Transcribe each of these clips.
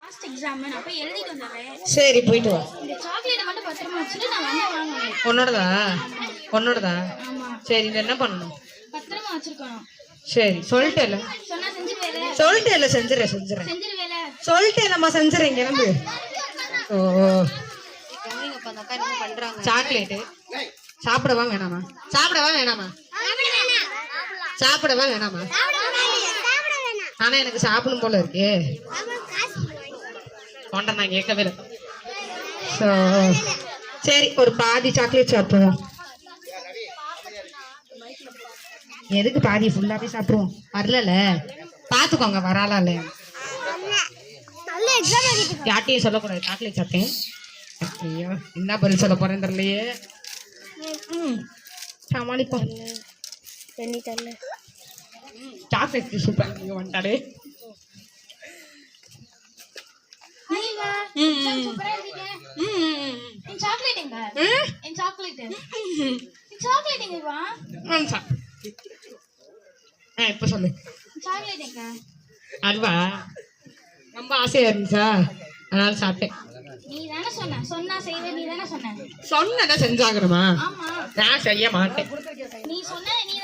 Last exam நான் போய் எழுதிட்டு வந்தறேன். சரி போயிட்டு வா. இந்த சாக்லேட் மட்டும் பத்திரமா வச்சிட்டு நான் வந்து வாங்குவேன். உன்னோடதா? ஆமா. சரி இது என்ன பண்ணணும்? பத்திரமா வச்சிருக்கணும். சரி சொல்லிட்டேல. சொன்னா செஞ்சிருவேல. சொல்லிட்டேல செஞ்சிரேன். செஞ்சிருவேல. சொல்லிட்டேலம்மா செஞ்சிரேன் கிளம்பு. ஓ கவனிங்க அப்ப அந்த அக்கா என்ன பண்றாங்க. சாக்லேட் சாப்பிடவா வேணாமா? ஆனா எனக்கு சாப்பிடும் போல இருக்கு. கொண்ட நான் கேட்கவே இல்லை. சரி ஒரு பாதி சாக்லேட் சாப்பிடுவோம். எதுக்கு பாதி ஃபுல்லாவே சாப்பிடுவோம்? வரல பாத்துக்கோங்க வரால யார்ட்டையும் சொல்லக்கூடாது. சாக்லேட் சாப்பிட்டேன். ஐயோ என்ன பதில் சொல்ல போறேன் தெரியலையே. சமாளிப்போம். சாக்லேட் சூப்பர் வந்துட்டாரு. சூப்பரா இருக்கீங்க. என் சாக்லேட் எங்க? என் சாக்லேட். என் சாக்லேட் எங்க வா? இப்ப சொல்லு. சாக்லேட் எங்க? அதுவா ரொம்ப ஆசையா இருந்துச்சா அதனால சாப்பிட்டேன். நீ தானே சொன்னா செய்வே. நீ தானே சொன்னதை செஞ்சாகணுமா? ஆமா நான் செய்ய மாட்டேன். நீ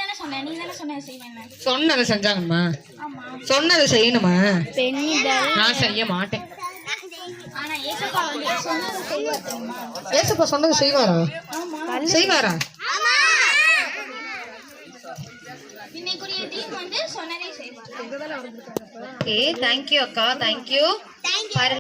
தானே சொன்ன செய்வேன்னு. சொன்னதை செஞ்சாகணுமா? ஆமா சொன்னதை செய்யணுமா? பெண்ணிதான் நான் செய்ய மாட்டேன். ஆனா ஏசப்பா வந்து சொன்னதை செய்வார் தெரியுமா? ஏசப்பா சொன்னது செய்வாரா? செய்வாரா? இன்னைக்குரிய தீம் வந்து சொன்னதை செய்வார். ஓகே தேங்க்யூ அக்கா. தேங்க்யூ.